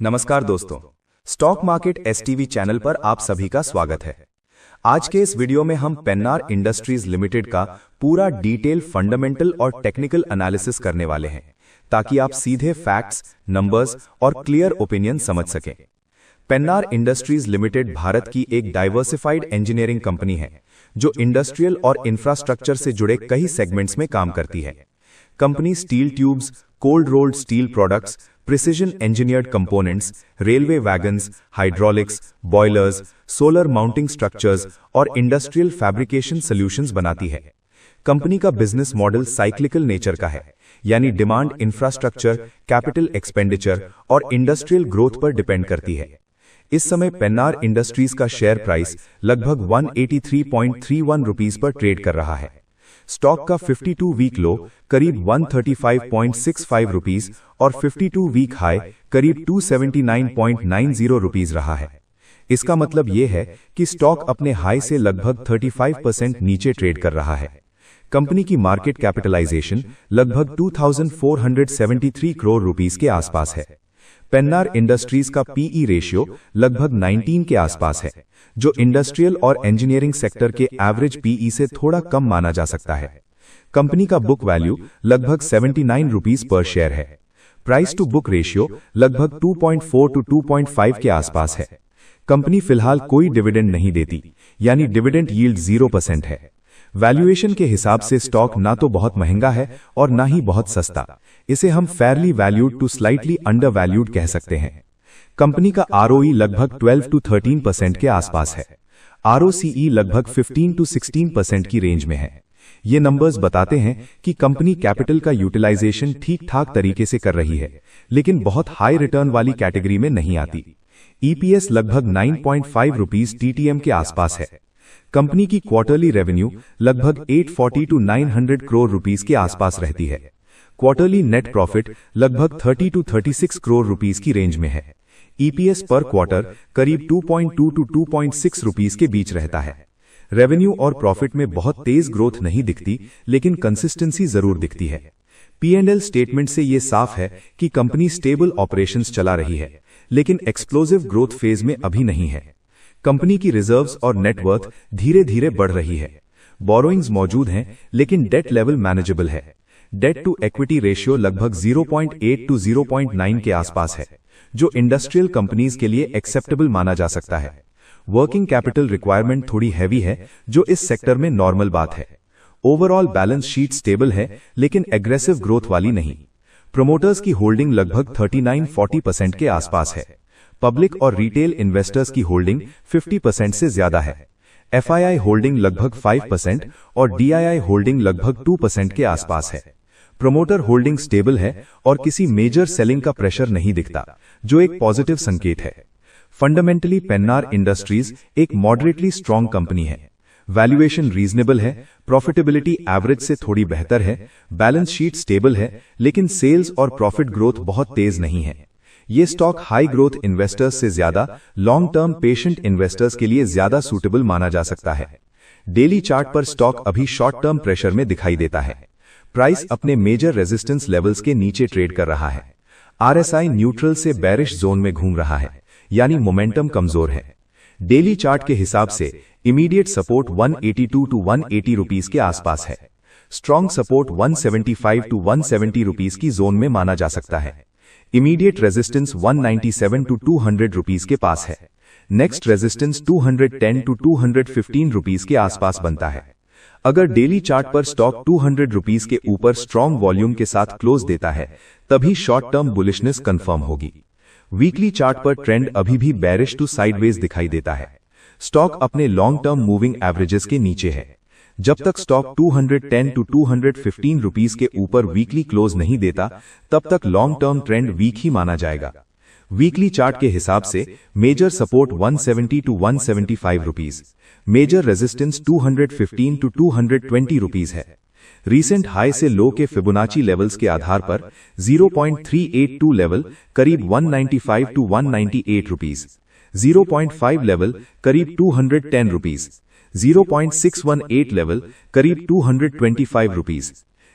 नमस्कार दोस्तों, stock market STV channel पर आप सभी का स्वागत है। आज के इस वीडियो में हम पेन्नार इंडस्ट्रीज लिमिटेड का पूरा डिटेल फंडामेंटल और टेक्निकल एनालिसिस करने वाले हैं, ताकि आप सीधे फैक्ट्स, नंबर्स और क्लियर ओपिनियन समझ सकें। पेन्नार इंडस्ट्रीज लिमिटेड भारत की एक डाइवर्सिफाइड इंजीनियरिंग कंपनी है, जो इंडस्ट्रियल और इंफ्रास्ट्रक्चर से जुड़े कई सेगमेंट्स में काम करती है। Company steel tubes, cold rolled steel products, precision engineered components, railway wagons, hydraulics, boilers, solar mounting structures और इंडस्ट्रियल फैब्रिकेशन सॉल्यूशंस बनाती है। कंपनी का बिजनेस मॉडल साइक्लिकल नेचर का है, यानी डिमांड इंफ्रास्ट्रक्चर, कैपिटल एक्सपेंडिचर और इंडस्ट्रियल ग्रोथ पर depend करती है। इस समय पेन्नार इंडस्ट्रीज का शेयर प्राइस लगभग 183.31 रुपीस पर ट्रेड कर रहा है। स्टॉक का 52 वीक लो करीब 135.65 रुपीस और 52 वीक हाई करीब 279.90 रुपीस रहा है। इसका मतलब यह है कि स्टॉक अपने हाई से लगभग 35% नीचे ट्रेड कर रहा है। कंपनी की मार्केट कैपिटलाइजेशन लगभग 2473 करोड़ रुपीस के आसपास है। पेन्नार इंडस्ट्रीज का पीई रेशियो लगभग 19 के आसपास है, जो इंडस्ट्रियल और इंजीनियरिंग सेक्टर के एवरेज पीई से थोड़ा कम माना जा सकता है। कंपनी का बुक वैल्यू लगभग 79 रुपीस पर शेयर है। प्राइस टू बुक रेशियो लगभग 2.4 to 2.5 के आसपास है। कंपनी फिलहाल कोई डिविडेंड नहीं देती, यानी डिविडेंड यील्ड 0% है। वैल्यूएशन के हिसाब से स्टॉक ना तो बहुत महंगा है और ना ही बहुत सस्ता। इसे हम fairly valued to slightly under valued कह सकते हैं। कंपनी का आरओई लगभग 12 to 13% के आसपास है। आरओसीई लगभग 15 to 16% की रेंज में है। ये नंबर्स बताते हैं कि कंपनी कैपिटल का यूटिलाइजेशन ठीक ठाक तरीके से कर रही है, लेकिन बहुत हाई रिटर्न वाली कैटेगरी में नहीं आती। ईपीएस लगभग 9.5 रुपीस टीटीएम के आसपास है। कंपनी की क्वार्टरली रेवेन्यू लगभग 840 to 900 करोड़ रुपीस के आसपास रहती है। क्वार्टरली नेट प्रॉफिट लगभग 30 to 36 करोड़ रुपीस की रेंज में है। ईपीएस पर क्वार्टर करीब 2.2 to 2.6 रुपीस के बीच रहता है। रेवेन्यू और प्रॉफिट में बहुत तेज ग्रोथ नहीं दिखती, लेकिन कंसिस्टेंसी जरूर दिखती है। P&L स्टेटमेंट से यह साफ है कि कंपनी स्टेबल ऑपरेशंस चला रही है, लेकिन एक्सप्लोसिव ग्रोथ फेज में अभी नहीं है। कंपनी की रिजर्व्स और नेटवर्थ धीरे धीरे बढ़ रही है। बोरोइंग्स मौजूद हैं, लेकिन डेट लेवल मैनेजेबल है। डेट टू इक्विटी रेशियो लगभग 0.8 to 0.9 के आसपास है, जो इंडस्ट्रियल कंपनीज के लिए एक्सेप्टेबल माना जा सकता है। वर्किंग कैपिटल रिक्वायरमेंट थोड़ी हैवी है, जो इस सेक्टर में नॉर्मल बात है। ओवरऑल बैलेंस शीट स्टेबल है, लेकिन एग्रेसिव ग्रोथ वाली नहीं। प्रोमोटर्स की होल्डिंग लगभग 39-40% के आसपास है। पब्लिक और रिटेल इन्वेस्टर्स की होल्डिंग 50% से ज्यादा है। एफआईआई होल्डिंग लगभग 5% और डीआईआई होल्डिंग लगभग 2% के आसपास है। प्रोमोटर होल्डिंग स्टेबल है और किसी मेजर सेलिंग का प्रेशर नहीं दिखता, जो एक पॉजिटिव संकेत है। फंडामेंटली पेन्नार इंडस्ट्रीज एक मॉडरेटली स्ट्रांग कंपनी है। वैल्यूएशन रीजनेबल है, प्रॉफिटेबिलिटी एवरेज से थोड़ी बेहतर है, बैलेंस शीट स्टेबल है, लेकिन सेल्स और प्रॉफिट ग्रोथ बहुत तेज नहीं है। ये स्टॉक हाई ग्रोथ इन्वेस्टर्स से ज्यादा लॉन्ग टर्म पेशेंट इन्वेस्टर्स के लिए ज्यादा सूटेबल माना जा सकता है। डेली चार्ट पर स्टॉक अभी शॉर्ट टर्म प्रेशर में दिखाई देता है। प्राइस अपने मेजर रेजिस्टेंस लेवल्स के नीचे ट्रेड कर रहा है। आरएसआई न्यूट्रल से बेरिश जोन में घूम रहा है, यानी मोमेंटम कमजोर है। डेली चार्ट के हिसाब से इमीडिएट सपोर्ट 182 to 180 रुपीस के आसपास है। स्ट्रॉन्ग सपोर्ट 175 to 170 रुपीस की जोन में माना जा सकता है। इमीडिएट रेजिस्टेंस 197 to 200 रुपीस के पास है। नेक्स्ट रेजिस्टेंस 210 to 215 रुपीस के आसपास बनता है। अगर डेली चार्ट पर स्टॉक 200 रुपीस के ऊपर स्ट्रॉन्ग वॉल्यूम के साथ क्लोज देता है, तभी शॉर्ट टर्म बुलिशनेस कंफर्म होगी। वीकली चार्ट पर ट्रेंड अभी भी बेरिश टू साइडवेज दिखाई देता है। स्टॉक अपने लॉन्ग टर्म मूविंग एवरेजेस के नीचे है। जब तक स्टॉक 210 to 215 रुपीस के ऊपर वीकली क्लोज नहीं देता, तब तक लॉन्ग टर्म ट्रेंड वीक ही माना जाएगा। वीकली चार्ट के हिसाब से major support 170 to 175 rupees, major resistance 215 to 220 rupees है। रीसेंट हाई से लो के फिबोनाची लेवल्स के आधार पर 0.382 लेवल करीब 195 to 198 रुपीस, 0.5 लेवल करीब 210 रुपीस, 0.618 लेवल करीब 225 रुपीस,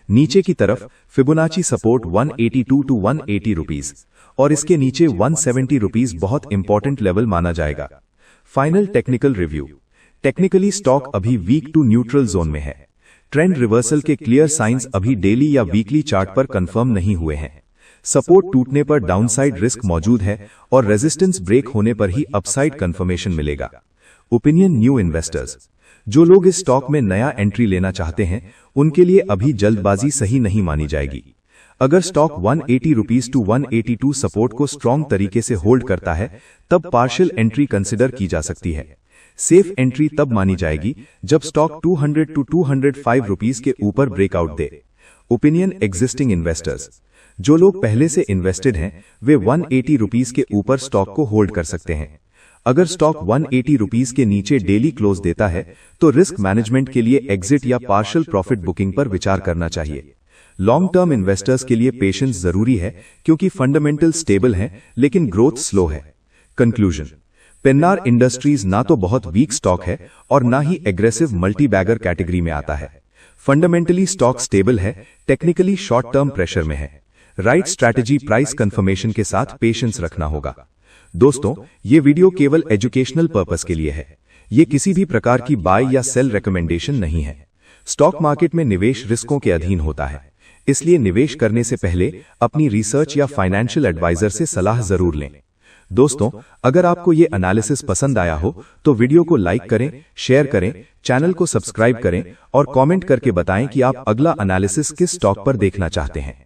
नीचे की तरफ फिबोनाची सपोर्ट 182 टू 180 रुपीस और इसके नीचे 170 रुपीस बहुत इंपॉर्टेंट लेवल माना जाएगा। Final technical review. Technically stock अभी वीक टू न्यूट्रल जोन में है। ट्रेंड रिवर्सल के क्लियर साइंस अभी डेली या वीकली चार्ट पर कंफर्म नहीं हुए हैं। सपोर्ट टूटने पर डाउनसाइड रिस्क मौजूद है और रेजिस्टेंस ब्रेक होने पर ही अपसाइड कंफर्मेशन मिलेगा। Opinion new investors. जो लोग इस स्टॉक में नया एंट्री लेना चाहते हैं उनके लिए अभी जल्दबाजी सही नहीं मानी जाएगी। अगर स्टॉक 180 रुपीस टू 182 सपोर्ट को स्ट्रॉन्ग तरीके से होल्ड करता है तब पार्शियल एंट्री कंसिडर की जा सकती है। सेफ एंट्री तब मानी जाएगी जब स्टॉक 200 टू 205 रुपीस के ऊपर ब्रेकआउट दे। Opinion existing investors. जो लोग पहले से इन्वेस्टेड हैं वे 180 रुपीस के ऊपर स्टॉक को होल्ड कर सकते हैं। अगर स्टॉक 180 रुपीस के नीचे डेली क्लोज देता है तो रिस्क मैनेजमेंट के लिए एग्जिट या पार्शियल प्रॉफिट बुकिंग पर विचार करना चाहिए। लॉन्ग टर्म इन्वेस्टर्स के लिए पेशेंस जरूरी है क्योंकि फंडामेंटल स्टेबल हैं लेकिन ग्रोथ स्लो है। कंक्लूजन। पेन्नार इंडस्ट्रीज ना तो बहुत वीक स्टॉक है और ना ही एग्रेसिव मल्टीबैगर कैटेगरी में आता है। फंडामेंटली स्टॉक स्टेबल है, टेक्निकली शॉर्ट टर्म प्रेशर में है। राइट स्ट्रैटेजी प्राइस कंफर्मेशन के साथ पेशेंस रखना होगा। दोस्तों, ये वीडियो केवल एजुकेशनल पर्पस के लिए है। ये किसी भी प्रकार की बाय या सेल रिकमेंडेशन नहीं है। स्टॉक मार्केट में निवेश रिस्कों के अधीन होता है, इसलिए निवेश करने से पहले अपनी रिसर्च या फाइनेंशियल एडवाइजर से सलाह जरूर लें। दोस्तों, अगर आपको ये एनालिसिस पसंद आया हो तो वीडियो को लाइक करें, शेयर करें, चैनल को सब्सक्राइब करें और कमेंट करके बताएं कि आप अगला एनालिसिस किस स्टॉक पर देखना चाहते हैं।